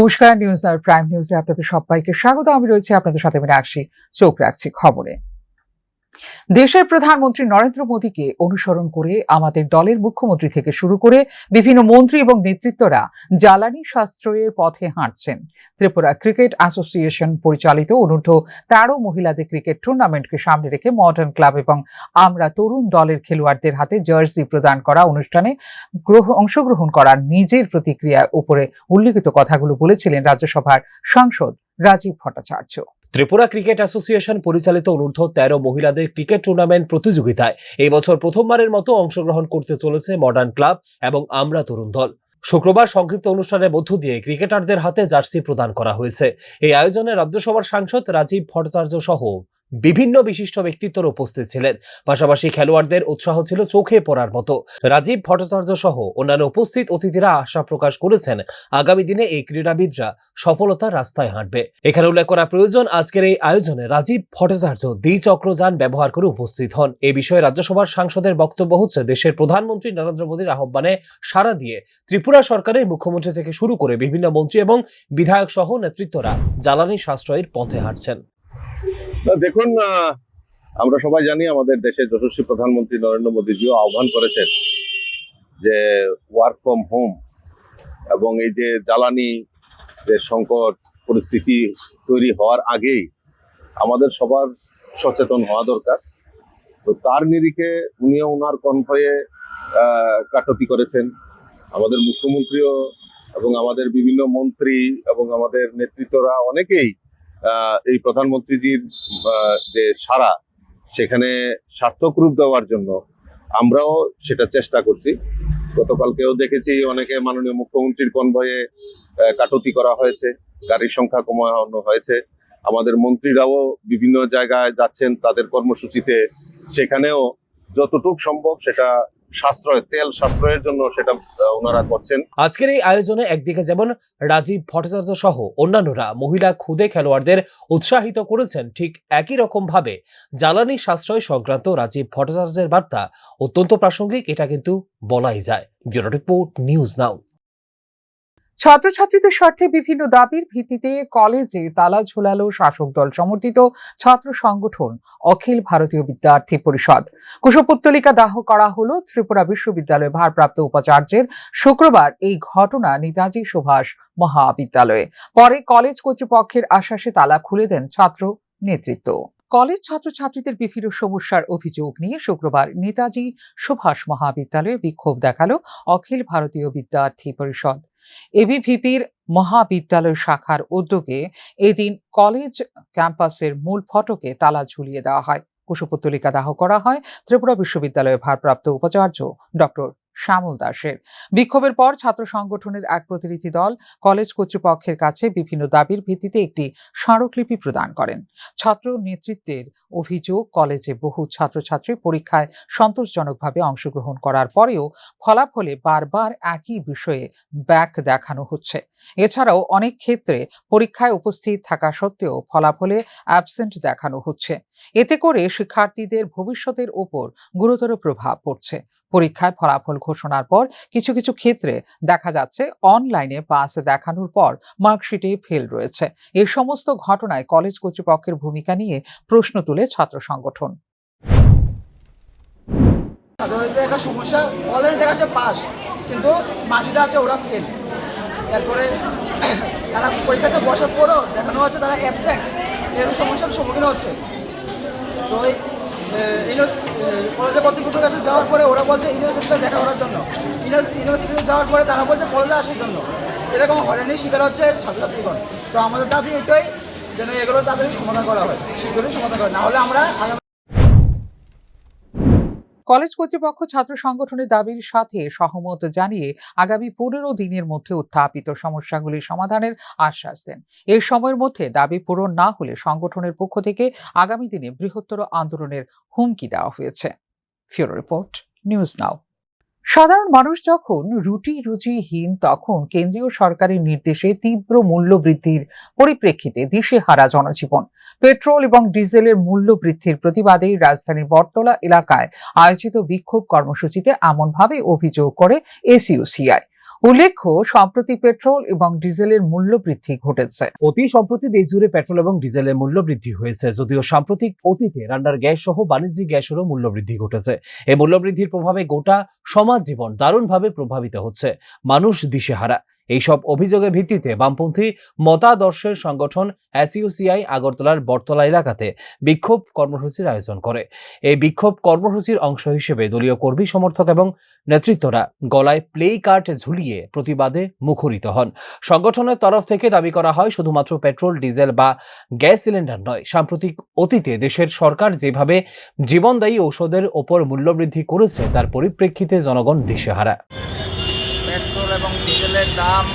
নমস্কার, news now prime নিউজে আপনাদের সবাইকে স্বাগত। আমি রয়েছে আপনাদের সাথে মীনাক্ষী। চোখ রাখছি খবরে। দেশের প্রধানমন্ত্রী নরেন্দ্র মোদীকে অনুসরণ করে আমাদের দলের মুখ্যমন্ত্রী থেকে শুরু করে বিভিন্ন মন্ত্রী এবং নেতৃত্বরা জ্বালানি সাশ্রয়ের পথে হাঁটছেন। ত্রিপুরা ক্রিকেট অ্যাসোসিয়েশন পরিচালিত অনূর্ধ্ব-13 মহিলাদের ক্রিকেট টুর্নামেন্টকে সামনে রেখে মডার্ন ক্লাব এবং আমরা তরুণ দলের খেলোয়াড়দের হাতে জার্সি প্রদান করা অনুষ্ঠানে অংশগ্রহণ করার নিজের প্রতিক্রিয়ার উপরে উল্লিখিত কথাগুলো বলেছিলেন রাজ্যসভার সাংসদ রাজীব ভট্টাচার্য। ত্রিপুরা ক্রিকেট অ্যাসোসিয়েশন পরিচালিত অনূর্ধ্ব-13 মহিলাদের ক্রিকেট টুর্নামেন্ট প্রতিযোগিতায় এই বছর প্রথমবারের মতো অংশগ্রহণ করতে চলেছে মডার্ন ক্লাব এবং আমরা তরুণ দল। শুক্রবার সংক্ষিপ্ত অনুষ্ঠানের মধ্য দিয়ে ক্রিকেটারদের হাতে জার্সি প্রদান করা হয়েছে। এই আয়োজনে রাজ্যসভার সাংসদ রাজীব ভট্টাচার্য সহ বিভিন্ন বিশিষ্ট ব্যক্তিত্বর উপস্থিত ছিলেন। পাশাপাশি খেলোয়াড়দের উৎসাহ ছিল চোখে পড়ার মতো। রাজীব ভট্টাচার্য সহ অন্যান্য উপস্থিত অতিথিরা আশা প্রকাশ করেছেন আগামী দিনে এই ক্রীড়াবিদরা সফলতার রাস্তায় হাঁটবে। এখানে উল্লেখ করা প্রয়োজন, আজকের এই আয়োজনে রাজীব ভট্টাচার্য দ্বিচক্রযান ব্যবহার করে উপস্থিত হন। এই বিষয়ে রাজ্যসভার সাংসদের বক্তব্য হচ্ছে, দেশের প্রধানমন্ত্রী নরেন্দ্র মোদীর আহ্বানে সাড়া দিয়ে ত্রিপুরা সরকারের মুখ্যমন্ত্রী থেকে শুরু করে বিভিন্ন মন্ত্রী এবং বিধায়ক সহ নেতৃত্বরা জ্বালানি সাশ্রয়ের পথে হাঁটছেন। দেখুন, আমরা সবাই জানি আমাদের দেশের যশস্বী প্রধানমন্ত্রী নরেন্দ্র মোদীজিও আহ্বান করেছেন যে ওয়ার্ক ফ্রম হোম এবং এই যে জ্বালানি যে সংকট পরিস্থিতি তৈরি হওয়ার আগেই আমাদের সবার সচেতন হওয়া দরকার। তো তার নিরিখে উনিও ওনার কনভয়ে কাটতি করেছেন। আমাদের মুখ্যমন্ত্রীও এবং আমাদের বিভিন্ন মন্ত্রী এবং আমাদের নেতৃত্বরা অনেকেই এই প্রধানমন্ত্রীজির যে সাড়া, সেখানে সার্থক রূপ দেওয়ার জন্য আমরাও সেটা চেষ্টা করছি। গতকালকেও দেখেছি অনেকে মাননীয় মুখ্যমন্ত্রীর কনভয়ে কাটতি করা হয়েছে, গাড়ির সংখ্যা কমানো হয়েছে। আমাদের মন্ত্রীরাও বিভিন্ন জায়গায় যাচ্ছেন তাদের কর্মসূচিতে, সেখানেও যতটুকু সম্ভব সেটা তেল সাশ্রয়ের জন্য সেটা ওনারা করছেন। আজকের এই আয়োজনে একদিকে যেমন রাজীব ভট্টাচার্য সহ অন্যান্যরা মহিলা খুদে খেলোয়াড়দের উৎসাহিত করেছেন, ঠিক একই রকম ভাবে জ্বালানি সাশ্রয় সংক্রান্ত রাজীব ভট্টাচার্যের বার্তা অত্যন্ত প্রাসঙ্গিক, এটা কিন্তু বলাই যায়। ব্যুরো রিপোর্ট, নিউজ নাও। ছাত্রছাত্রীদের স্বার্থে বিভিন্ন দাবির ভিত্তিতে কলেজে তালা ঝোলালো শাসক দল সমর্থিত ছাত্র সংগঠন অখিল ভারতীয় বিদ্যার্থী পরিষদ। কুশপুত্তলিকা দাহ করা হলো ত্রিপুরা বিশ্ববিদ্যালয়ের ভারপ্রাপ্ত উপাচার্যের। শুক্রবার এই ঘটনা নেতাজি সুভাষ মহাবিদ্যালয়ে। পরে কলেজ কর্তৃপক্ষের আশ্বাসে তালা খুলে দেন ছাত্র নেতৃত্ব। কলেজ ছাত্রছাত্রীদের বিভিন্ন সমস্যার অভিযোগ নিয়ে শুক্রবার নেতাজি সুভাষ মহাবিদ্যালয়ে বিক্ষোভ দেখালো অখিল ভারতীয় বিদ্যার্থী পরিষদ। এবিভিপির মহাবিদ্যালয় শাখার উদ্যোগে এদিন কলেজ ক্যাম্পাসের মূল ফটকে তালা ঝুলিয়ে দেওয়া হয়। কুশপুত্তলিকা দাহ করা হয় ত্রিপুরা বিশ্ববিদ্যালয়ের ভারপ্রাপ্ত উপাচার্য ডক্টর শ্যামল দাসের। বিক্ষোভের পর ছাত্র সংগঠনের এক প্রতিনিধি দল কলেজ কর্তৃপক্ষের কাছে বিভিন্ন দাবির ভিত্তিতে একটি স্মারকলিপি প্রদান করেন। ছাত্র নেতৃত্বের অভিযোগ, কলেজে বহু ছাত্রছাত্রী পরীক্ষায় সন্তোষজনকভাবে অংশগ্রহণ করার পরেও ফলাফলে বারবার একই বিষয়ে ব্যাক দেখানো হচ্ছে। এছাড়াও অনেক ক্ষেত্রে পরীক্ষায় উপস্থিত থাকা সত্ত্বেও ফলাফলে অ্যাবসেন্ট দেখানো হচ্ছে। এতে করে শিক্ষার্থীদের ভবিষ্যতের উপর গুরুতর প্রভাব পড়ছে। পরীক্ষায় ফলাফল ঘোষণার পর কিছু কিছু ক্ষেত্রে দেখা যাচ্ছে অনলাইনে পাস দেখানোর পর মার্কশিটে ফেল রয়েছে। এই সমস্ত ঘটনায় কলেজ কর্তৃপক্ষের ভূমিকা নিয়ে প্রশ্ন তুলে ছাত্র সংগঠন। একটা সমস্যা, অনলাইনে দেখা যাচ্ছে পাস, কিন্তু মার্কশিটে আছে ওরা ফেল। তারপরে তারা পরীক্ষাতে বসার পরও দেখানো হচ্ছে তারা অ্যাবসেন্ট। এর সমস্যার সম্মুখীন হচ্ছে। তো কলেজে কর্তৃপক্ষের কাছে যাওয়ার পরে ওরা বলছে ইউনিভার্সিটিতে দেখা করার জন্য, ইউনিভার্সিটিতে যাওয়ার পরে তারা বলছে কলেজে আসার জন্য। এরকম হয়রানির শিকার হচ্ছে ছাত্রছাত্রীগণ। তো আমাদের দাবি এটাই যেন এগুলো তাড়াতাড়ি সমাধান করা হয়, শীঘ্রই সমাধান করা, না হলে আমরা কলেজ কর্তৃপক্ষ ছাত্র সংগঠনের দাবির সাথে সহমত জানিয়ে আগামী 15 দিনের মধ্যে উত্থাপিত সমস্যাগুলি সমাধানের আশ্বাস দেন। এই সময়ের মধ্যে দাবি পূরণ না হলে সংগঠনের পক্ষ থেকে আগামী দিনে বৃহত্তর আন্দোলনের হুমকি দেওয়া হয়েছে। ব্যুরো রিপোর্ট, নিউজ নাও। সাধারণ মানুষ যখন রুজিহীন, তখন কেন্দ্রীয় সরকারের নির্দেশে তীব্র মূল্য বৃদ্ধির পরিপ্রেক্ষিতে দিশেহারা জনজীবন। পেট্রোল এবং ডিজেলের মূল্য বৃদ্ধির প্রতিবাদে রাজধানীর বটতলা এলাকায় আয়োজিত বিক্ষোভ কর্মসূচিতে এমনভাবে অভিযোগ করে এসইউসিআই। উল্লেখ্য, সম্প্রতি পেট্রোল এবং ডিজেলের মূল্য বৃদ্ধি ঘটেছে। অতি সম্প্রতি দেশ জুড়ে পেট্রোল এবং ডিজেলের মূল্য বৃদ্ধি হয়েছে। যদিও সাম্প্রতিক অতীতে রান্নার গ্যাস সহ বাণিজ্যিক গ্যাসেরও মূল্য বৃদ্ধি ঘটেছে। এই মূল্য বৃদ্ধির প্রভাবে গোটা সমাজ জীবন দারুণভাবে প্রভাবিত হচ্ছে, মানুষ দিশেহারা। এইসব অভিযোগের ভিত্তিতে বামপন্থী মতাদর্শের সংগঠন এসইউসিআই আগরতলার বটতলা এলাকাতে বিক্ষোভ কর্মসূচির আয়োজন করে। এই বিক্ষোভ কর্মসূচির অংশ হিসেবে দলীয় কর্মী সমর্থক এবং নেতৃত্বরা গলায় প্লে কার্ড ঝুলিয়ে প্রতিবাদে মুখরিত হন। সংগঠনের তরফ থেকে দাবি করা হয়, শুধুমাত্র পেট্রোল, ডিজেল বা গ্যাস সিলিন্ডার নয়, সাম্প্রতিক অতীতে দেশের সরকার যেভাবে জীবনদায়ী ঔষধের ওপর মূল্যবৃদ্ধি করেছে তার পরিপ্রেক্ষিতে জনগণ দিশেহারা। পেট্রোল এবং ডিজেলের দাম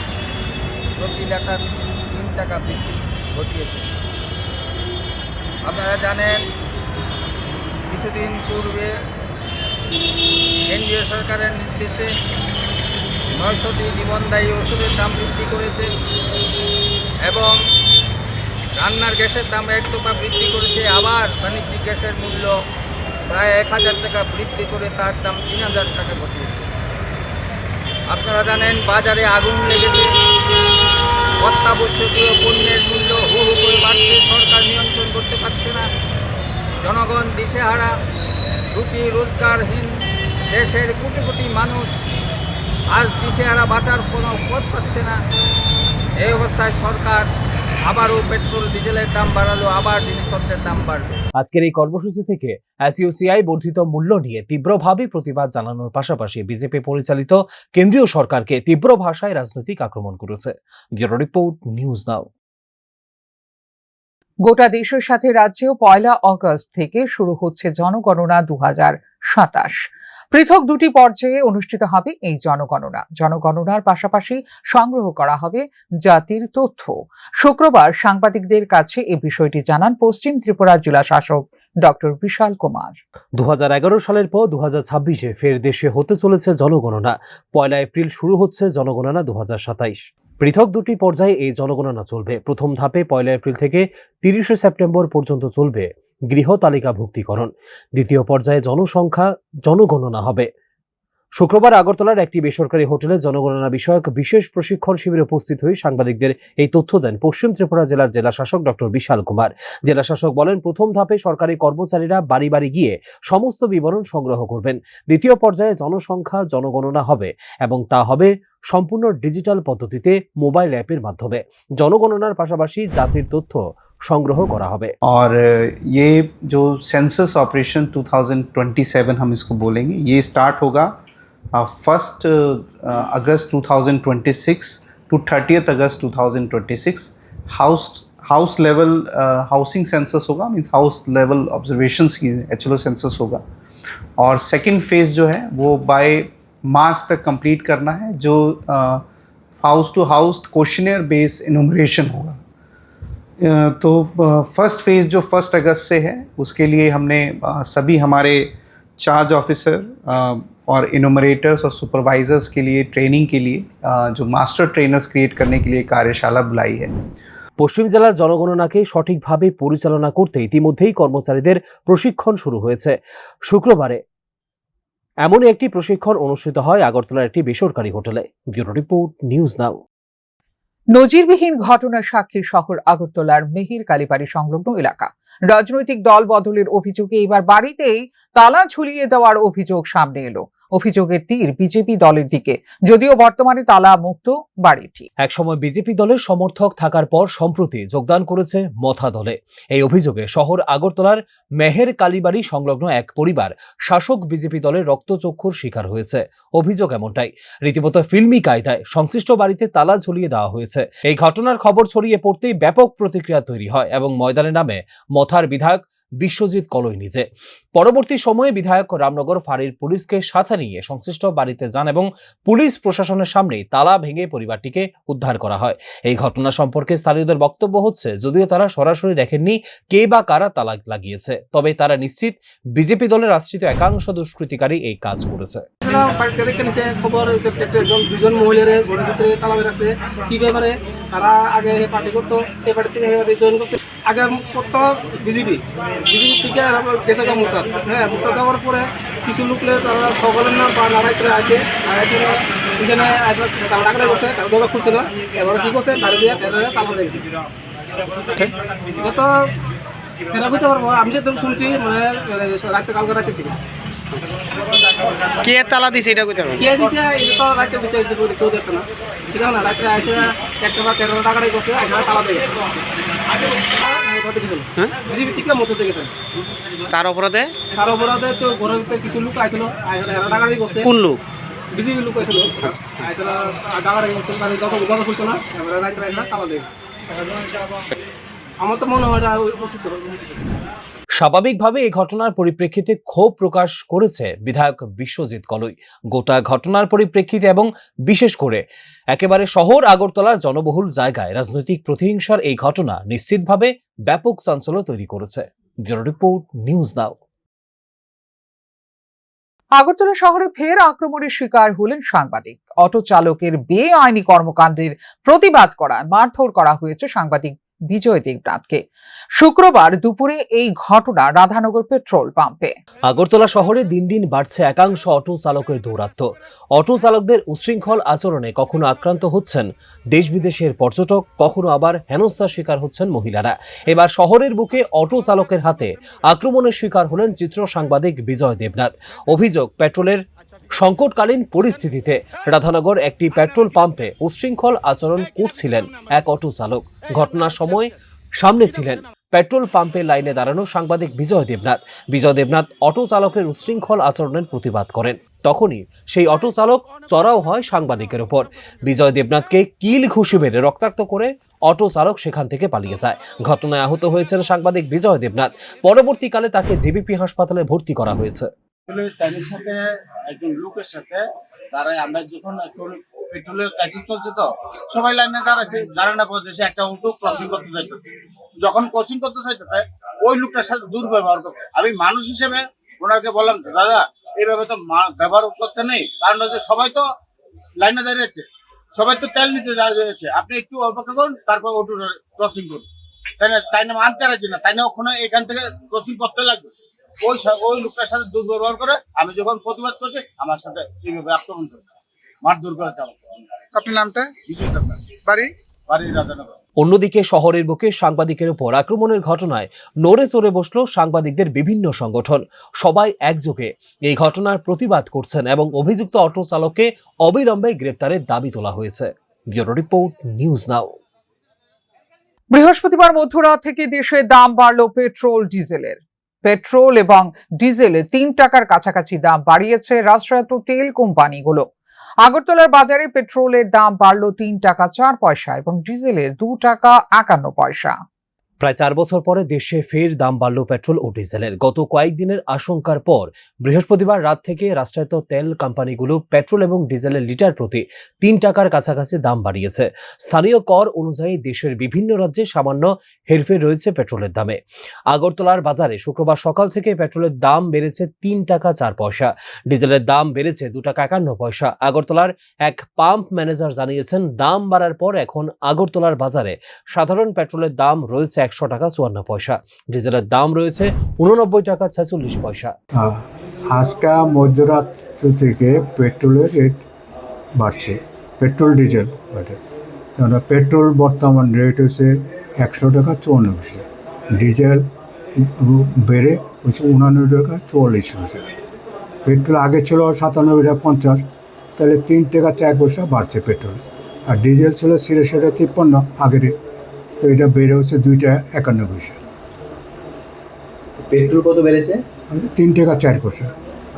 প্রতি লিটার 3 টাকা বৃদ্ধি ঘটিয়েছে। আপনারা জানেন, কিছুদিন পূর্বে কেন্দ্রীয় সরকারের নির্দেশে 900টি জীবনদায়ী ওষুধের দাম বৃদ্ধি করেছে এবং রান্নার গ্যাসের দাম 1 টাকা বৃদ্ধি করেছে। আবার বাণিজ্যিক গ্যাসের মূল্য প্রায় 1000 টাকা বৃদ্ধি করে তার দাম 3000 টাকা ঘটিয়েছে। আপনারা জানেন, বাজারে আগুন লেগেছে, অত্যাবশ্যকীয় পণ্যের মূল্য হু হু করে বাড়ছে, সরকার নিয়ন্ত্রণ করতে পারছে না, জনগণ দিশেহারা, রুটি রোজগারহীন দেশের কোটি কোটি মানুষ আজ দিশেহারা, বাঁচার কোনো পথ পাচ্ছে না। এই অবস্থায় সরকার আবারও পেট্রোল ডিজেলের দাম বাড়ালো, আবার জিনিসপত্রের দাম বাড়বে। আজকের এই কর্মসূচি থেকে এসইউসিআই বর্ধিত মূল্য নিয়ে তীব্রভাবে প্রতিবাদ জানানোর পাশাপাশি বিজেপি পরিচালিত কেন্দ্রীয় সরকারকে তীব্র ভাষায় রাজনৈতিক আক্রমণ করেছে। ব্যুরো রিপোর্ট, নিউজ নাও। গোটা দেশের সাথে রাজ্যেও 1 আগস্ট থেকে শুরু হচ্ছে জনগণনা 2027। পৃথক 2টি পর্যায়ে অনুষ্ঠিত হবে এই জনগণনার পাশাপাশি সংগ্রহ করা হবে জাতির তথ্য। শুক্রবার সাংবাদিকদের কাছে এ বিষয়টি জানান পশ্চিম ত্রিপুরা জেলা শাসক ডক্টর বিশাল কুমার। 2011 সালের পর 2026-এ ফের দেশে হতে চলেছে জনগণনা। 1 এপ্রিল শুরু হচ্ছে জনগণনা 2027। পৃথক 2টি পর্যায়ে এই জনগণনা চলবে। প্রথম ধাপে 1 এপ্রিল থেকে 30 সেপ্টেম্বর পর্যন্ত চলবে গৃহ তালিকাভুক্তিকরণ। দ্বিতীয় পর্যায়ে জনগণনা হবে। শুক্রবার আগরতলার একটি বেসরকারি হোটেলে জনগণনা বিষয়ক বিশেষ প্রশিক্ষণ শিবিরে উপস্থিত হয়ে সাংবাদিকদের এই তথ্য দেন পশ্চিম ত্রিপুরা জেলার জেলা শাসক ডক্টর বিশাল কুমার। জেলা শাসক বলেন, প্রথম ধাপে সরকারি কর্মচারীরা বাড়ি বাড়ি গিয়ে সমস্ত বিবরণ সংগ্রহ করবেন। দ্বিতীয় পর্যায়ে জনগণনা হবে এবং তা হবে সম্পূর্ণ ডিজিটাল পদ্ধতিতে মোবাইল অ্যাপের মাধ্যমে। জনগণনার পাশাপাশি জাতির তথ্য সংগ্রহ করা হবে। और ये जो सेंसस ऑपरेशन 2027 हम इसको बोलेंगे, ये स्टार्ट होगा 1 अगस्त 2026 टू 30 अगस्त 2026। हाउस लेवल हाउसिंग सेंसस होगा, मीन्स हाउस लेवल ऑब्जर्वेशंस की HLO सेंसस होगा। और सेकंड फेज जो है वो बाय मार्च तक कंप्लीट करना है, जो house to house questionnaire base enumeration होगा। तो फर्स्ट फेज़ जो 1 अगस्त से है, उसके लिए हमने सभी हमारे चार्ज ऑफिसर और इनुमरेटर्स और सुपरवाइजर्स के लिए ट्रेनिंग के लिए जो मास्टर ट्रेनर्स क्रिएट करने के लिए कार्यशाला बुलाई है। পশ্চিম জেলার জনগণনাকে সঠিকভাবে পরিচালনা করতে ইতিমধ্যেই কর্মচারীদের প্রশিক্ষণ শুরু হয়েছে। শুক্রবারে এমনই একটি প্রশিক্ষণ অনুষ্ঠিত হয় আগরতলার একটি বেসরকারি হোটেলে। ব্যুরো রিপোর্ট, নিউজ নাও। নজিরবিহীন ঘটনার সাক্ষী শহর আগরতলার মেহের কালীবাড়ি সংলগ্ন এলাকা। রাজনৈতিক দল বদলের অভিযোগে এবার বাড়িতেই তালা ঝুলিয়ে দেওয়ার অভিযোগ সামনে এলো। অভিযোগের তীর বিজেপি দলের দিকে, যদিও বর্তমানে তালা মুক্ত বাড়িটি। একসময় বিজেপি দলের সমর্থক থাকার পর সম্প্রতি যোগদান করেছে মথা দলে। এই অভিযোগে শহর আগরতলার মেহের কালীবাড়ি সংলগ্ন এক পরিবার শাসক বিজেপি দলের রক্তচক্ষুর শিকার হয়েছে। অভিযোগ এমনটাই, রীতিমতো ফিল্মি কায়দায় সংশ্লিষ্ট বাড়িতে তালা ঝুলিয়ে দেওয়া হয়েছে। এই ঘটনার খবর ছড়িয়ে পড়তেই ব্যাপক প্রতিক্রিয়া তৈরি হয় এবং ময়দানে নামে মথার বিধায়ক বিশ্বজিৎ কলই নিজে। পরবর্তী সময়ে বিধায়ক রামনগর ফাঁড়ির পুলিশকে সাথে নিয়ে সংশ্লিষ্ট বাড়িতে যান এবং পুলিশ প্রশাসনের সামনেই তালা ভেঙে পরিবারটিকে উদ্ধার করা হয়। এই ঘটনা সম্পর্কে স্থানীয়দের বক্তব্য হচ্ছে, যদিও তারা সরাসরি দেখেননি কে বা কারা তালা লাগিয়েছে, তবে তারা নিশ্চিত বিজেপি দলের আশ্রিত একাংশ দুষ্কৃতিকারী এই কাজ করেছে। দুজন মহিলার ঘরের ভিতরে তালা রাখছে, কি ব্যাপারে তারা আগে পার্টি করতো, এই পার্টি থেকে জয়েন করছে। আগে করতো বিজেপি থেকে গেছে মুক্তার, হ্যাঁ মুক্তার যাওয়ার পরে কিছু লোকলে তারা সকলের নাম লড়াই করে আসে এখানে তালা টাকা করছে তারা দোকান খুলছে না, এবারে কি করছে বাড়ি দিয়ে তালা দিয়ে গেছে। এটা তো ফেরা করতে পারবো, আমি যে শুনছি মানে রাতে কালকে রাতের দিকে কে তালা দিছে এটা কইতে পারবেন? কে দিছে, এটা তো রাতে দিছে, কেউ দেখছে না, ঠিক আছে না? রাত্রে আসে 1টা বা 13 টাকাটাই করছে, এখানে তালা দিয়ে গেছে। হ্যাঁ? বিজেপি থেকে মতো দেখেছেন, তার অপরাধে তার অপরাধে তো ঘরের ভিতরে কিছু লোক আসছিল, 11 টাকাটাই করছে, কোন লোক? বিজেপি লোক আসছিল, আসলে টাকাটাই করছে, মানে যত খুলছে না, এবারে রাত্রে আসলে তালা দিয়ে গেছে। আমার তো মনে হয় এটা উপস্থিত হবে। স্বাভাবিকভাবে এই ঘটনার পরিপ্রেক্ষিতে ক্ষোভ প্রকাশ করেছে বিধায়ক বিশ্বজিৎ কলই। গোটা ঘটনার পরিপ্রেক্ষিতে এবং বিশেষ করে একেবারে শহর আগরতলার জনবহুল জায়গায় রাজনৈতিক প্রতিহিংসার এই ঘটনা নিশ্চিতভাবে ব্যাপক চাঞ্চল্য তৈরি করেছে। ব্যুরো রিপোর্ট, নিউজ নাও। আগরতলা শহরে ফের আক্রমণের শিকার হলেন সাংবাদিক। অটো চালকের বেআইনি কর্মকাণ্ডের প্রতিবাদ করায় মারধর করা হয়েছে সাংবাদিক বিজয় দেবনাথকে। শুক্রবার দুপুরে এই ঘটনা রাধানগর পেট্রোল পাম্পে। আগরতলা শহরে দিন দিন বাড়ছে একাংশ অটো চালকের দৌরাত্ম্য। অটো চালকদের উচ্ছৃঙ্খল আচরণে কখনো আক্রান্ত হচ্ছেন দেশ বিদেশের পর্যটক, কখনো আবার হেনস্থার শিকার হচ্ছেন মহিলারা। এবার শহরের বুকে অটো চালকের হাতে আক্রমণের শিকার হলেন চিত্র সাংবাদিক বিজয় দেবনাথ। অভিযোগ, পেট্রোলের সংকটকালীন পরিস্থিতিতে রাধানগর একটি পেট্রোল পাম্পে উচ্ছৃঙ্খল আচরণ করছিলেন এক অটো চালক। ঘটনার সময় সামনে ছিলেন পেট্রোল পাম্পের লাইনে দাঁড়ানো সাংবাদিক বিজয় দেবনাথ। বিজয় দেবনাথ অটো চালকের উচ্ছৃঙ্খল আচরণের প্রতিবাদ করেন। তখনই সেই অটো চালক চড়াও হয় সাংবাদিকের উপর। বিজয় দেবনাথকে কিল ঘুষি মেরে রক্তাক্ত করে অটো চালক সেখান থেকে পালিয়ে যায়। ঘটনায় আহত হয়েছেন সাংবাদিক বিজয় দেবনাথ। পরবর্তীকালে তাকে জেবিপি হাসপাতালে ভর্তি করা হয়েছে। তাদের সাথে একজন লোকের সাথে দাঁড়ায়, আমরা যখন এখন পেট্রোলের ক্রাইসিস চলছে তো সবাই লাইনে দাঁড়াচ্ছে, দাঁড়ানো পর্যন্ত একটা অটো ক্রসিং করতে চাইতেছে। যখন ক্রসিং করতে চাইতেছে ওই লোকটার সাথে দুর্ব্যবহার করতে, আমি মানুষ হিসেবে ওনাকে বললাম, দাদা এইভাবে তো ব্যবহার করতে নেই, কারণ হচ্ছে সবাই তো লাইনে দাঁড়িয়েছে, সবাই তো তেল নিতে দাঁড়িয়েছে, আপনি একটু অপেক্ষা করুন, তারপর অটো ক্রসিং করুন। তাই না মানতে পারছি না, তাই না ওখানে এখান থেকে ক্রসিং করতে লাগবে। ওই লোকটার সাথে দুর্ব্যবহার করে আমি যখন প্রতিবাদ করছি আমার সাথে এইভাবে আক্রমণ করে মারধর করে চালাবো। আপনার নামটা? বিষয় আপনার বাড়ি? বাড়ি রাধানগর। অন্যদিকে শহরের বুকে সাংবাদিকের উপর আক্রমণের ঘটনায় নড়ে চড়ে বসল সাংবাদিকদের বিভিন্ন সংগঠন। সবাই একযোগে এই ঘটনার প্রতিবাদ করছেন এবং অভিযুক্ত অটো চালককে অবিলম্বে গ্রেপ্তারের দাবি তোলা হয়েছে। ব্যুরো রিপোর্ট, নিউজ নাও। বৃহস্পতিবার মধ্যরাত থেকে দেশে দাম বাড়ল পেট্রোল ডিজেলের। পেট্রোল এবং ডিজেলে 3 টাকার কাছাকাছি দাম বাড়িয়েছে রাষ্ট্রায়ত্ত তেল কোম্পানিগুলো। আগরতলার বাজারে পেট্রোলের দাম বাড়ল 3 টাকা 4 পয়সা এবং ডিজেলের 2 টাকা 51 পয়সা। প্রায় 4 বছর পরে দেশে ফের দাম বাড়ল পেট্রোল ও ডিজেলের। গত কয়েকদিনের আশঙ্কার পর বৃহস্পতিবার রাত থেকে রাষ্ট্রায়ত্ত তেল কোম্পানিগুলো পেট্রোল এবং ডিজেলের লিটার প্রতি 3 টাকার কাছাকাছি দাম বাড়িয়েছে। স্থানীয় কর অনুযায়ী দেশের বিভিন্ন রাজ্যে সামান্য হেরফের রয়েছে পেট্রোলের দামে। আগরতলার বাজারে শুক্রবার সকাল থেকে পেট্রোলের দাম বেড়েছে 3 টাকা 4 পয়সা, ডিজেলের দাম বেড়েছে 2 টাকা 51 পয়সা। আগরতলার এক পাম্প ম্যানেজার জানিয়েছেন, দাম বাড়ার পর এখন আগরতলার বাজারে সাধারণ পেট্রোলের দাম রয়েছে 100 টাকা 54 পয়সা, ডিজেলের দাম রয়েছে 89 টাকা 46 পয়সা। আজকে মধ্যরাত থেকে পেট্রোলের রেট বাড়ছে, পেট্রোল ডিজেল পেট্রোল বর্তমান রেট হচ্ছে 100 টাকা 54 পয়সা, ডিজেল বেড়ে হচ্ছে 89 টাকা 44 পয়সা। পেট্রোল আগে ছিল 97 টাকা 50, তাহলে 3 টাকা 4 পয়সা বাড়ছে পেট্রোল। আর ডিজেল ছিল 83 টাকা 53 আগের, তো এটা বেড়ে হচ্ছে 2 টাকা 51 পয়সা। পেট্রোল কত বেড়েছে? 3 টাকা 4 পয়সা।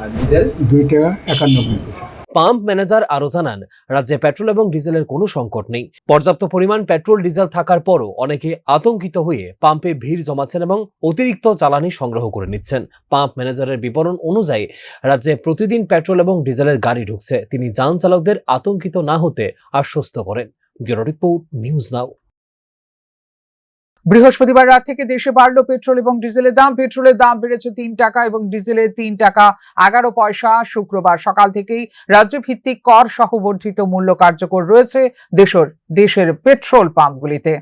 আর ডিজেল 2 টাকা 91 পয়সা। পাম্প ম্যানেজার আরো জানান, রাজ্যে পেট্রোল এবং ডিজেলের কোনো সংকট নেই। পর্যাপ্ত পরিমাণ পেট্রোল ডিজেল থাকার পরও অনেকে আতঙ্কিত হয়ে পাম্পে ভিড় জমাচ্ছেন এবং অতিরিক্ত জ্বালানি সংগ্রহ করে নিচ্ছেন। পাম্প ম্যানেজারের বিবরণ অনুযায়ী রাজ্যে প্রতিদিন পেট্রোল এবং ডিজেলের গাড়ি ঢুকছে। তিনি যান চালকদের আতঙ্কিত না হতে আশ্বস্ত করেন। ব্যুরো রিপোর্ট, নিউজ নাও। বৃহস্পতিবার রাত থেকে দেশে বাড়ল পেট্রোল এবং ডিজেলের দাম। পেট্রোলের দাম বেড়েছে 3 টাকা এবং ডিজেলের 3 টাকা 11 পয়সা। শুক্রবার সকাল থেকেই রাজ্য ভিত্তিক কর সহ বর্ধিত মূল্য কার্যকর রয়েছে দেশের পেট্রোল পাম্পগুলিতে।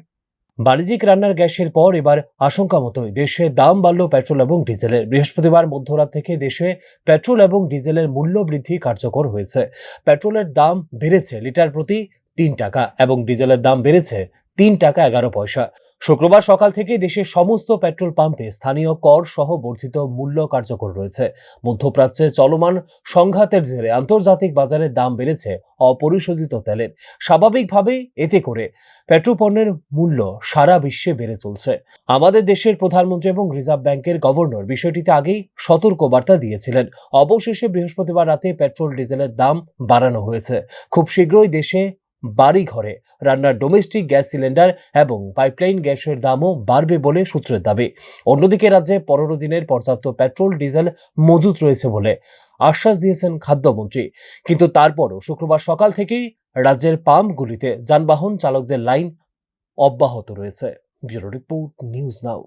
বাণিজ্যিক রান্নার গ্যাসের পর এবার আশঙ্কা মতোই দেশে দাম বাড়ল পেট্রোল এবং ডিজেলের। বৃহস্পতিবার মধ্যরাত থেকে দেশে পেট্রোল এবং ডিজেলের মূল্য বৃদ্ধি কার্যকর হয়েছে। পেট্রোলের দাম বেড়েছে লিটার প্রতি 3 টাকা এবং ডিজেলের দাম বেড়েছে 3 টাকা 11 পয়সা। শুক্রবার সকাল থেকে দেশের সমস্ত পেট্রোল পাম্পে স্থানীয় কর সহ বর্ধিত মূল্য কার্যকর রয়েছে। মধ্যপ্রাচ্যে চলমান সংঘাতের জেরে আন্তর্জাতিক বাজারে দাম বেড়েছে অপরিশোধিত তেলের। স্বাভাবিকভাবেই এতে করে পেট্রোপণ্যের মূল্য সারা বিশ্বে বেড়ে চলছে। আমাদের দেশের প্রধানমন্ত্রী এবং রিজার্ভ ব্যাংকের গভর্নর বিষয়টিতে আগেই সতর্কবার্তা দিয়েছিলেন। অবশেষে বৃহস্পতিবার রাতে পেট্রোল ডিজেলের দাম বাড়ানো হয়েছে। খুব শীঘ্রই দেশে বাড়ি ঘরে রান্নার ডোমেস্টিক গ্যাস সিলিন্ডার এবং পাইপলাইন গ্যাসের দামও বাড়বে বলে সূত্রের দাবি। অন্যদিকে রাজ্যে 15 দিনের পর্যাপ্ত পেট্রোল ডিজেল মজুত রয়েছে বলে আশ্বাস দিয়েছেন খাদ্যমন্ত্রী। কিন্তু তারপরও শুক্রবার সকাল থেকেই রাজ্যের পাম্পগুলিতে যানবাহন চালকদের লাইন অব্যাহত রয়েছে। ব্যুরো রিপোর্ট, নিউজ নাও।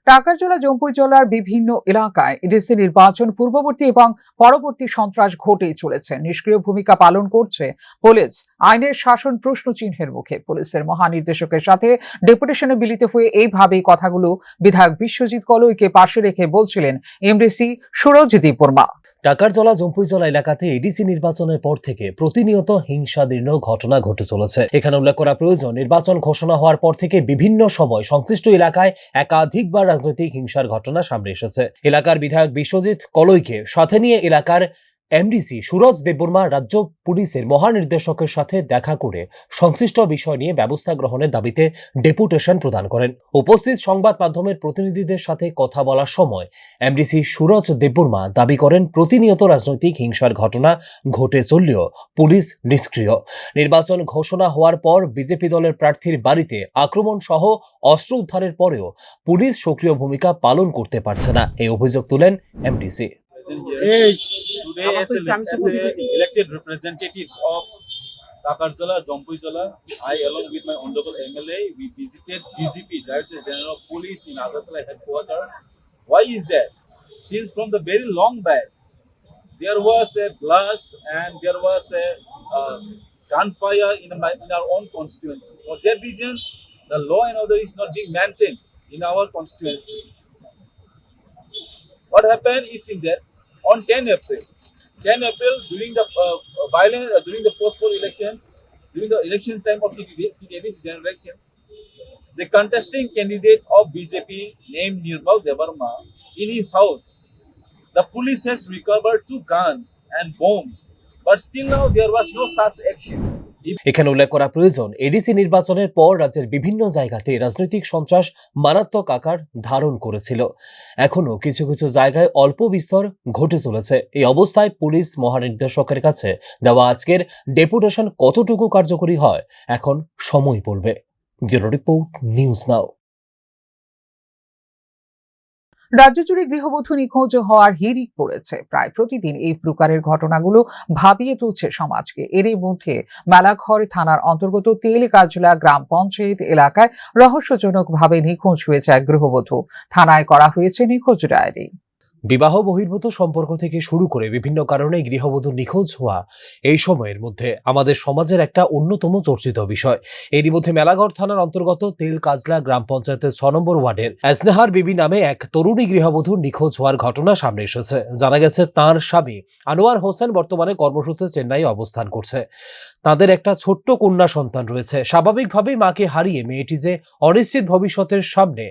টাকারজলা জম্পুই জেলার বিভিন্ন এলাকায় এডিসি নির্বাচন পূর্ববর্তী এবং পরবর্তী সন্ত্রাস ঘটেই চলেছে। নিষ্ক্রিয় ভূমিকা পালন করছে পুলিশ। আইনের শাসন প্রশ্ন চিহ্নের মুখে। পুলিশের মহানির্দেশকের সাথে ডেপুটেশনে মিলিত হয়ে এইভাবেই কথাগুলো বিধায়ক বিশ্বজিৎ কলইকে পাশে রেখে বলছিলেন এমডিসি সুরজ দেববর্মা। টাকারজলা জম্পুইজলা এলাকাতে এডিসি নির্বাচনের পর থেকে প্রতিনিয়ত হিংসাদীর্ণ ঘটনা ঘটে চলেছে। এখানে উল্লেখ করা প্রয়োজন, নির্বাচন ঘোষণা হওয়ার পর থেকে বিভিন্ন সময় সংশ্লিষ্ট এলাকায় একাধিকবার রাজনৈতিক হিংসার ঘটনা সামনে এসেছে। এলাকার বিধায়ক বিশ্বজিৎ কলইকে সাথে নিয়ে এলাকার এমডিসি সুরজ দেববর্মা রাজ্য পুলিশের মহানির্দেশকের সাথে দেখা করে সংশ্লিষ্ট বিষয় নিয়ে ব্যবস্থা গ্রহণের দাবিতে ডেপুটেশন প্রদান করেন। উপস্থিত সংবাদ মাধ্যমের প্রতিনিধিদের সাথে কথা বলার সময় এমডিসি সুরজ দেববর্মা দাবি করেন, প্রতিনিয়ত রাজনৈতিক হিংসার ঘটনা ঘটে চললেও পুলিশ নিষ্ক্রিয়। নির্বাচন ঘোষণা হওয়ার পর বিজেপি দলের প্রার্থীর বাড়িতে আক্রমণ সহ অস্ত্র উদ্ধারের পরেও পুলিশ সক্রিয় ভূমিকা পালন করতে পারছে না, এই অভিযোগ তুলেন MDC. Today, as elected representatives of Takarjala, Jompuijala, I, along with my honorable MLA, we visited DGP, Director General of Police in Agartala headquarters. Why is that? Since from the very long back, there was a blast and there was a gunfire in our own constituency. For that reasons, the law and order is not being maintained in our constituency. What happened is in that on 10 April, during the violence, during the postponed elections, during the election time of TDS generation, the contesting candidate of BJP named Nirmal Devarma, in his house, the police has recovered 2 guns and bombs, but still now there was no such actions. এখানে উল্লেখ করা প্রয়োজন, ADC নির্বাচনের পর রাজ্যের বিভিন্ন জায়গাতে রাজনৈতিক সন্ত্রাস মারাত্মক আকার ধারণ করেছিল। এখনো কিছু কিছু জায়গায় অল্প বিস্তর ঘটে চলেছে। এই অবস্থায় পুলিশ মহানির্দেশকের কাছে দেওয়া আজকের ডেপুটেশন কতটুকু কার্যকরী হয় এখন সময় বলবে। ব্যুরো রিপোর্ট, নিউজ নাও। রাজ্য জুড়ে গৃহবধূ নিখোঁজ হওয়ার হিড়িক পড়েছে। প্রায় প্রতিদিন এই প্রকারের ঘটনাগুলো ভাবিয়ে তুলছে সমাজকে। এরই মধ্যে মেলাঘর থানার অন্তর্গত তেলকাজলা গ্রাম পঞ্চায়েত এলাকায় রহস্যজনকভাবে নিখোঁজ হয়েছে এক গৃহবধূ। থানায় করা হয়েছে নিখোঁজ ডায়েরি। বিবাহ বহির্ভূত সম্পর্ক থেকে শুরু করে বিভিন্ন কারণে গৃহবধূ নিখোঁজ হওয়া এই সময়ের মধ্যে আমাদের সমাজের একটা অন্যতম চর্চিত বিষয়। এরই মধ্যে মেলাঘর থানার অন্তর্গত তেলকাজলা গ্রাম পঞ্চায়েতের 6 নম্বর ওয়ার্ডের এসনেহার বিবি নামে এক তরুণী গৃহবধূ নিখোঁজ হওয়ার ঘটনা সামনে এসেছে। জানা গেছে তাঁর স্বামী আনোয়ার হোসেন বর্তমানে কর্মসূত্রে চেন্নাই অবস্থান করছে। তাদের একটা ছোট্ট কন্যা সন্তান রয়েছে। স্বাভাবিকভাবেই মাকে হারিয়ে মেয়েটি যে অনিশ্চিত ভবিষ্যতের সামনে,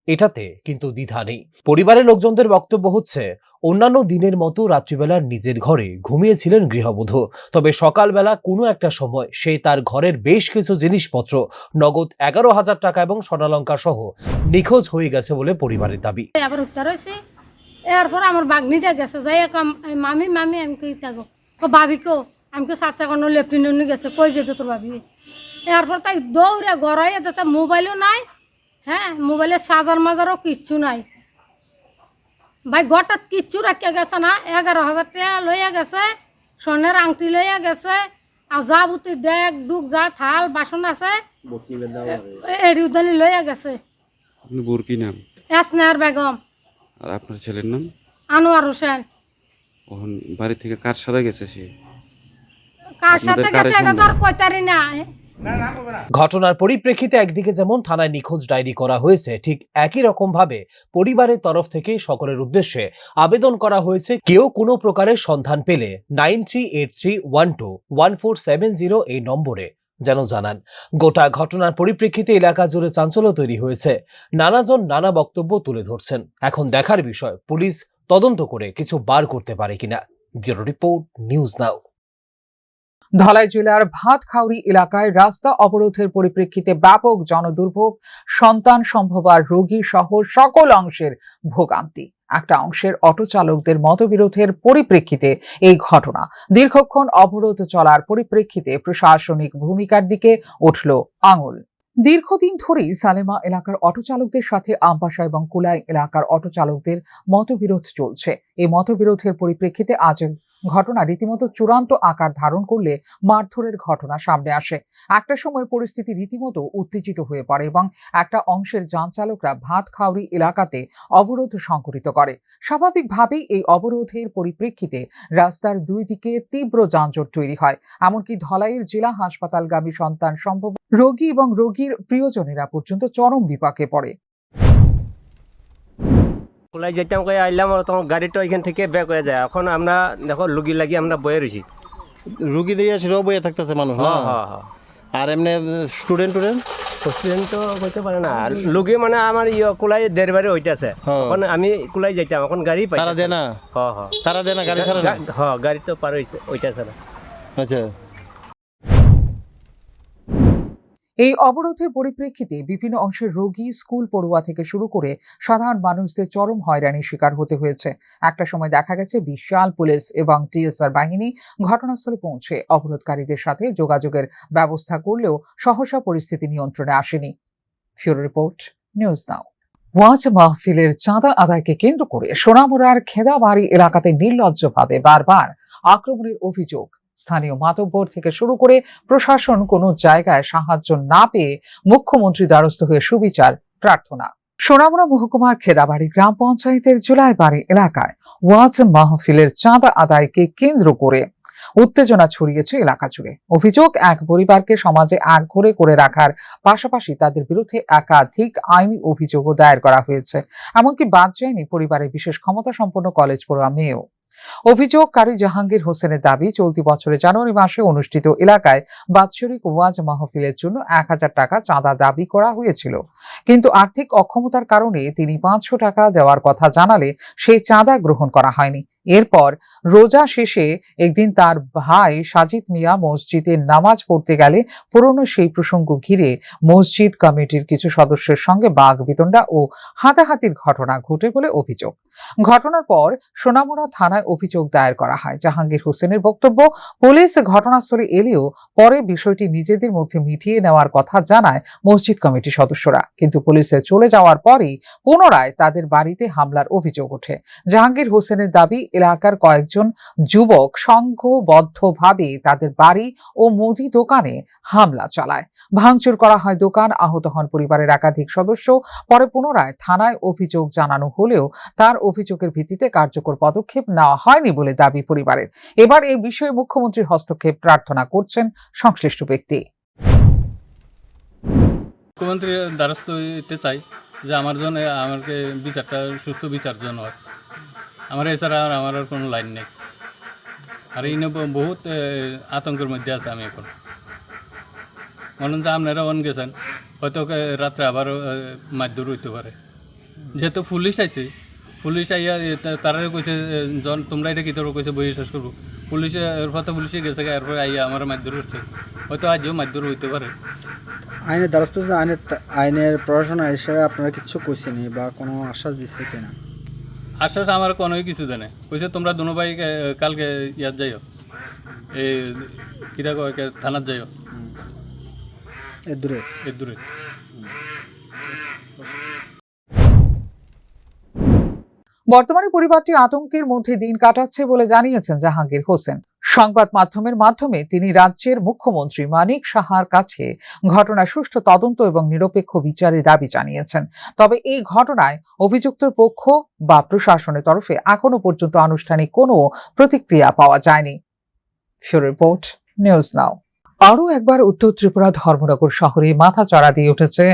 এটাতে কিন্তু দ্বিধা নেই। পরিবারের লোকজনদের বক্তব্য হচ্ছে, অন্যান্য দিনের মতো রাত্রিবেলা নিজের ঘরে ঘুমিয়েছিলেন গৃহবধূ। তবে সকালবেলা কোনো একটা সময় সে তার ঘরের বেশ কিছু জিনিসপত্র, নগদ 11,000 টাকা এবং স্বর্ণালঙ্কার সহ নিখোঁজ হয়ে গেছে বলে পরিবারের দাবি। আবার উত্তর হয়েছে, এরপর আমার বাগনিটা গেছে, যাই মামি মামি আমি কই থাকো ও ভাবিকেও আমি সাতটা কোনো লেফটেন্ট গেছে, কই যাবে তোর ভাবি। এরপর তাই দৌড়ে গড়াইয়া তাতে মোবাইলও নাই, হ্যাঁ মোবাইলে চার্জার মাজারও কিচ্ছু নাই। ভাই ঘরটাত কিচ্ছু রাখিয়া গেছে না। 11,000 টাকা লইয়া গেছে, স্বর্ণের আংটি লইয়া গেছে, আর যা বুতি ডেক ডুক যা থাল বাসন আছে এড়ি উদানি লইয়া গেছে। আপনি বোর কি নাম? এসনেহার বেগম। আর আপনার ছেলের নাম? আনোয়ার হোসেন। বাড়ি থেকে কার সাথে গেছে সে? কার সাথে গেছে এটা তো আর কইতারি না। ঘটনার পরিপ্রেক্ষিতে একদিকে যেমন থানায় নিখোঁজ ডায়েরি করা হয়েছে, ঠিক একই রকম ভাবে পরিবারের তরফ থেকে সকলের উদ্দেশ্যে আবেদন করা হয়েছে, কেউ কোনো প্রকারের সন্ধান পেলে 9383121470 এই নম্বরে যেন জানান। গোটা ঘটনার পরিপ্রেক্ষিতে এলাকা জুড়ে চাঞ্চল্য তৈরি হয়েছে। নানাজন নানা বক্তব্য তুলে ধরছেন। এখন দেখার বিষয় পুলিশ তদন্ত করে কিছু বার করতে পারে কিনা। Bureau report, news now. Dhalai জেলার ভাতখাউড়ি এলাকায় রাস্তা অবরোধের পরিপ্রেক্ষিতে ব্যাপক জনদুর্ভোগ, সন্তান সম্ভবা রোগী সহ সকল অংশের ভোগান্তি। একটা অংশের অটো চালকদের মতবিরোধের পরিপ্রেক্ষিতে এই ঘটনা। দীর্ঘক্ষণ অবরোধ চলার পরিপ্রেক্ষিতে প্রশাসনিক ভূমিকার দিকে উঠল আঙুল। দীর্ঘদিন ধরেই সালেমা এলাকার অটো চালকদের সাথে আমবাসা এবং কুলাই এলাকার অটো চালকদের মতবিরোধ চলছে। এই মতবিরোধের পরিপ্রেক্ষিতে আজ ঘটনা রীতিমতো চূড়ান্ত আকার ধারণ করলে মারধরের ঘটনা সামনে আসে। একটা সময় পরিস্থিতি রীতিমতো উত্তেজিত হয়ে পড়ে এবং একটা অংশের যান চালকরা ভাতখাউড়ি এলাকাতে অবরোধ সংঘটিত করে। স্বাভাবিকভাবেই এই অবরোধের পরিপ্রেক্ষিতে রাস্তার দুই দিকে তীব্র যানজট তৈরি হয়। এমনকি ধলাইয়ের জেলা হাসপাতালগামী সন্তান সম্ভব রোগী এবং রোগীর প্রিয়জনেরা পর্যন্ত চরম বিপাকে পড়ে। খোলাই যেতাম কয়ে আইলাম, তখন গাড়িটা এখান থেকে ব্যাক হয়ে যায়। এখন আমরা দেখো লুগি লাগি আমরা বয়ে রয়েছি, রুগী দিয়ে সেটাও বইয়ে থাকতেছে মানুষ। আর এমনি স্টুডেন্ট স্টুডেন্ট তো হইতে পারে না। আর লুগি মানে আমার কোলাই দেড় বারে ওইটাছে। এখন আমি কোলাই যাইতাম, এখন গাড়ি পাই তারা দেয় না। তারা দেয় না, গাড়ি ছাড়া না। গাড়ি তো পার হয়েছে ওইটা ছাড়া। আচ্ছা, এই অবরোধের পরিপ্রেক্ষিতে বিভিন্ন অংশের রোগী, স্কুল পড়ুয়া থেকে শুরু করে সাধারণ মানুষদের চরম হয়রানির শিকার হতে হয়েছে। একটা সময় দেখা গেছে বিশাল পুলিশ এবং টিএসআর বাহিনী ঘটনাস্থলে পৌঁছে অবরোধকারীদের সাথে যোগাযোগের ব্যবস্থা করলেও সহসা পরিস্থিতি নিয়ন্ত্রণে আসেনি। Bureau report, news now. ওয়াজ মাহফিলের চাঁদা আদায়কে কেন্দ্র করে সোনামুড়ার খেদাবাড়ি এলাকাতে নির্লজ্জভাবে বারবার আক্রমণের অভিযোগ। স্থানীয় মাতব্বর থেকে শুরু করে প্রশাসন কোনো জায়গায় সাহায্য না পেয়ে মুখ্যমন্ত্রী দ্বারস্থ হয়ে সুবিচার প্রার্থনা। সোনামুড়া মহকুমার খেদাবাড়ি গ্রাম পঞ্চায়েতের জুলাইবাড়ি এলাকায় ওয়াজ মাহফিলের চাঁদা আদায়কে কেন্দ্র করে উত্তেজনা ছড়িয়েছে এলাকা জুড়ে। অভিযোগ, এক পরিবারকে সমাজে একঘরে করে রাখার পাশাপাশি তাদের বিরুদ্ধে একাধিক আইনি অভিযোগও দায়ের করা হয়েছে। এমনকি বাদ যায়নি পরিবারের বিশেষ ক্ষমতা সম্পন্ন কলেজ পড়ুয়া মেয়েও। অভিযোগকারী জাহাঙ্গীর হোসেনের দাবি, চলতি বছরের জানুয়ারি মাসে অনুষ্ঠিত এলাকায় বাৎসরিক ওয়াজ মাহফিলের জন্য 1000 টাকা চাঁদা দাবি করা হয়েছিল, কিন্তু আর্থিক অক্ষমতার কারণে তিনি 500 টাকা দেওয়ার কথা জানালে সেই চাঁদা গ্রহণ করা হয়নি। এরপর রোজা শেষে একদিন তার ভাই সাজিদ মিয়া মসজিদে নামাজ পড়তে গেলে পুরনো সেই প্রসঙ্গ ঘিরে মসজিদ কমিটির কিছু সদস্যের সঙ্গে বাকবিতণ্ডা ও হাতাহাতির ঘটনা ঘটে বলে অভিযোগ। ঘটনার পর সোনামুড়া থানায় অভিযোগ দায়ের করা হয়। জাহাঙ্গীর হোসেনের বক্তব্য, পুলিশ ঘটনাস্থলে এলেও পরে বিষয়টি নিজেদের মধ্যে মিটিয়ে নেওয়ার কথা জানায় মসজিদ কমিটির সদস্যরা, কিন্তু পুলিশে চলে যাওয়ার পরই পুনরায় তাদের বাড়িতে হামলার অভিযোগ ওঠে। জাহাঙ্গীর হোসেনের দাবি, এলাকার কয়েকজন যুবক সংঘবদ্ধভাবে তাদের বাড়ি ও মুদি দোকানে হামলা চালায়, ভাঙচুর করা হয় দোকান, আহত হন পরিবারের একাধিক সদস্য। পরে পুনরায় থানায় অভিযোগ জানানো হলেও তার অভিযোগের ভিত্তিতে কার্যকর পদক্ষেপ নেওয়া হয়নি বলে দাবি পরিবারের। এবার এই বিষয়ে মুখ্যমন্ত্রীর হস্তক্ষেপ প্রার্থনা করছেন সংশ্লিষ্ট ব্যক্তি। মুখ্যমন্ত্রী দ্বারস্থ হইতে চাই যে আমার জন্য আমাকে বিচারটা সুস্থ বিচার জন্য হয়। আমার এছাড়া আর আমার আর কোনো লাইন নেই। আর এই বহুত আতঙ্কের মধ্যে আছে আমি এখন। বলুন যে আপনারা অন গেছেন, হয়তো রাত্রে আবার মারধর হইতে পারে। যেহেতু পুলিশ আইছে, পুলিশ আইয়া তারা কইছে তোমরা এটা কি তোর কইছে বই শেষ করবো। পুলিশে এরপর তো পুলিশে গেছে, এরপরে আইয়া আমার মারধর করছে, হয়তো আজও মারধর হইতে পারে। আইনের দ্বারস্থ আইনের প্রশাসন এসে আপনারা কিছু কইছেনি বা কোনো আশ্বাস দিচ্ছে কিনা? আশ্বাস আমার কোনোই কিছু দেয় না। কইছে তোমরা দুনো ভাই কালকে ইয়াত যাইও, এই কিরা কয় থানাত যাইও, এর দূরে। বর্তমানে পরিবারটি আতঙ্কের মধ্যে দিন কাটাচ্ছে বলে জানিয়েছেন জাহাঙ্গীর হোসেন। সংবাদ মাধ্যমের মাধ্যমে তিনি রাজ্যের মুখ্যমন্ত্রী মানিক সাহার কাছে ঘটনার সুষ্ঠু তদন্ত এবং নিরপেক্ষ বিচারের দাবি জানিয়েছেন। তবে এই ঘটনায় অভিযুক্ত পক্ষ বা প্রশাসনের তরফে এখনো পর্যন্ত আনুষ্ঠানিক কোনো প্রতিক্রিয়া পাওয়া যায়নি। ব্যুরো রিপোর্ট, নিউজ নাও। আরও একবার উত্তর ত্রিপুরা ধর্মনগর শহরে মাথা চড়া দিয়ে উঠেছে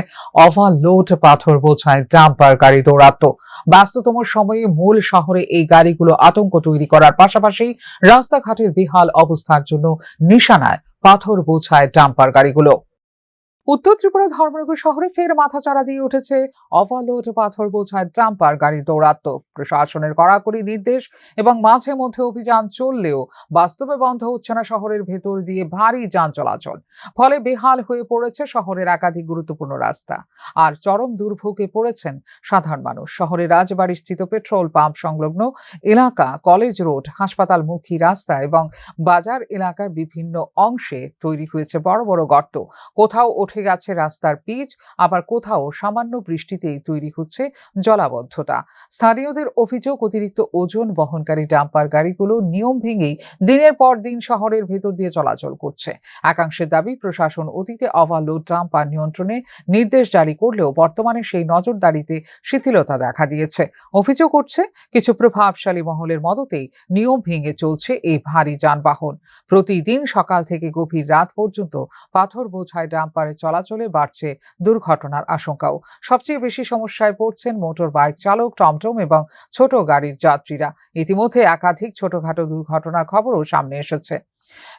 ওভারলোড পাথর বোঝাই ডাম্পার গাড়ি দৌরাত্ম। ব্যস্ততম সময়ে মূল শহরে এই গাড়িগুলো আতঙ্ক তৈরি করার পাশাপাশি রাস্তাঘাটের বেহাল অবস্থার জন্য নিশানায় পাথর বোঝায় ডাম্পার গাড়িগুলো। উত্তর ত্রিপুরা ধর্মনগর শহরে ফের মাথাচাড়া দিয়ে উঠেছে ওভারলোড পাথর বোঝায় ডাম্পার গাড়ির দৌরাত্ম্য। প্রশাসনের কড়াকড়ি নির্দেশ এবং মাঝে মধ্যে অভিযান চললেও বাস্তবে বন্ধ হচ্ছে না শহরের ভেতর দিয়ে ভারী যান চলাচল। ফলে বেহাল হয়ে পড়েছে শহরের একাধিক গুরুত্বপূর্ণ রাস্তা, আর চরম দুর্ভোগে পড়েছেন সাধারণ মানুষ। শহরের রাজবাড়ি স্থিত পেট্রোল পাম্প সংলগ্ন এলাকা, কলেজ রোড, হাসপাতালমুখী রাস্তা এবং বাজার এলাকার বিভিন্ন অংশে তৈরি হয়েছে বড় বড় গর্ত। কোথাও উঠে গেছে রাস্তার পিচ, আবার কোথাও সামান্য বৃষ্টিতেই তৈরি হচ্ছে জলাবদ্ধতা। স্থানীয়দের অভিযোগ, অতিরিক্ত ওজন বহনকারী ডাম্পার গাড়িগুলো নিয়ম ভেঙেই দিনের পর দিন শহরের ভেতর দিয়ে চলাচল করছে। একাংশের দাবি, প্রশাসন অতীতে ওভারলোড ডাম্পার নিয়ন্ত্রণে নির্দেশ জারি করলেও বর্তমানে সেই নজরদারিতে শিথিলতা দেখা দিয়েছে। অভিযোগ উঠছে, কিছু প্রভাবশালী মহলের মদতেই নিয়ম ভেঙে চলছে এই ভারী যানবাহন। প্রতিদিন সকাল থেকে গভীর রাত পর্যন্ত পাথর বোঝাই ডাম্পারে চলাচলে বাড়ছে দুর্ঘটনার আশঙ্কাও। সবচেয়ে বেশি সমস্যায় পড়ছেন মোটর বাইক চালক, টমটম এবং ছোট গাড়ির যাত্রীরা। ইতিমধ্যে একাধিক ছোটখাটো দুর্ঘটনার খবরও সামনে এসেছে।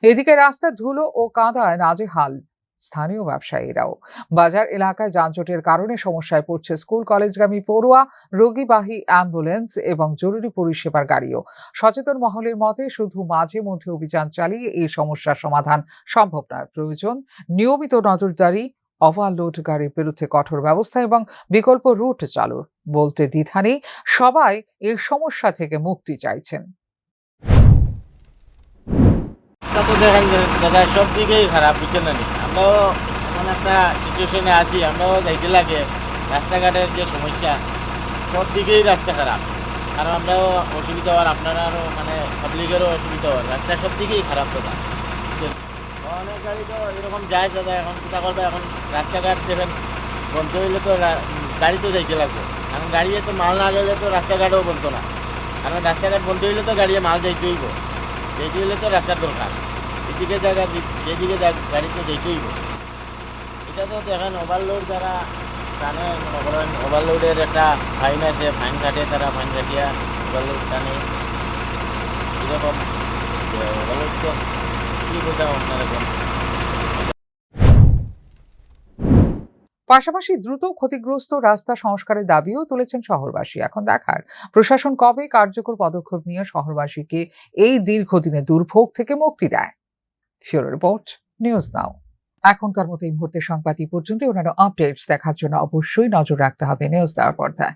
এদিকে রাস্তার ধুলো ও কাদায় নাজেহাল স্থানীয় ব্যবসায়ীরাও। বাজার এলাকায় যানজটের কারণে সমস্যায় পড়ছে স্কুল কলেজগামী পড়ুয়া, রোগীবাহী অ্যাম্বুলেন্স এবং জরুরি পরিষেবার গাড়িও। সচেতন মহলের মতে, শুধু মাঝে মধ্যে অভিযান চালিয়ে এই সমস্যার সমাধান সম্ভব নয়। প্রয়োজন নিয়মিত নজরদারি, ওভারলোড গাড়ির বিরুদ্ধে কঠোর ব্যবস্থা এবং বিকল্প রুট চালু। বলতে দ্বিধা নেই, সবাই এই সমস্যা থেকে মুক্তি চাইছেন। তো দেখেন দাদা, সব দিকেই খারাপ, বুঝছেন না? আমরাও এমন একটা সিচুয়েশনে আছি, আমরাও যাইতে লাগে। রাস্তাঘাটের যে সমস্যা, সব দিকেই রাস্তা খারাপ। কারণ আমরাও অসুবিধা হওয়ার, আপনারাও মানে পাবলিকেরও অসুবিধা হওয়ার, রাস্তা সব দিকেই খারাপ দাদা। অনেক গাড়ি তো এরকম যায় দাদা, এখন চিন্তা করবে, এখন রাস্তাঘাট দেখেন বন্ধ হইলে তো গাড়ি তো যাইতে লাগবে। এখন গাড়ি তো মাল না গেলে তো রাস্তাঘাটও বন্ধ না। কারণ রাস্তাঘাট বন্ধ হইলে তো গাড়ি মাল যাইতে হইব, যেতে হইলে তো রাস্তার দরকার। এদিকে জায়গা যেদিকে গাড়ি তো যেতে হইব। এটা তো দেখেন ওভারলোড যারা টানে, মনে করেন ওভারলোডের একটা ফাইন আছে, ফাইন কাটে, তারা ফাইন কাটিয়া ওভারলোড টানে। এরকম ওভারলোড তো কী বোঝাও আপনার এখন। পাশাপাশি দ্রুত ক্ষতিগ্রস্ত রাস্তা সংস্কারের দাবিও তুলেছেন শহরবাসী। এখন দেখার, প্রশাসন কবে কার্যকর পদক্ষেপ নিয়ে শহরবাসীকে এই দীর্ঘদিনের দুর্ভোগ থেকে মুক্তি দেয়। ফিউরো রিপোর্ট, নিউজ নাও। এখনকার মতো এই মুহূর্তে সংবাদ পর্যন্ত। অন্যান্য আপডেটস দেখার জন্য অবশ্যই নজর রাখতে হবে নিউজ নাওর পর্দায়।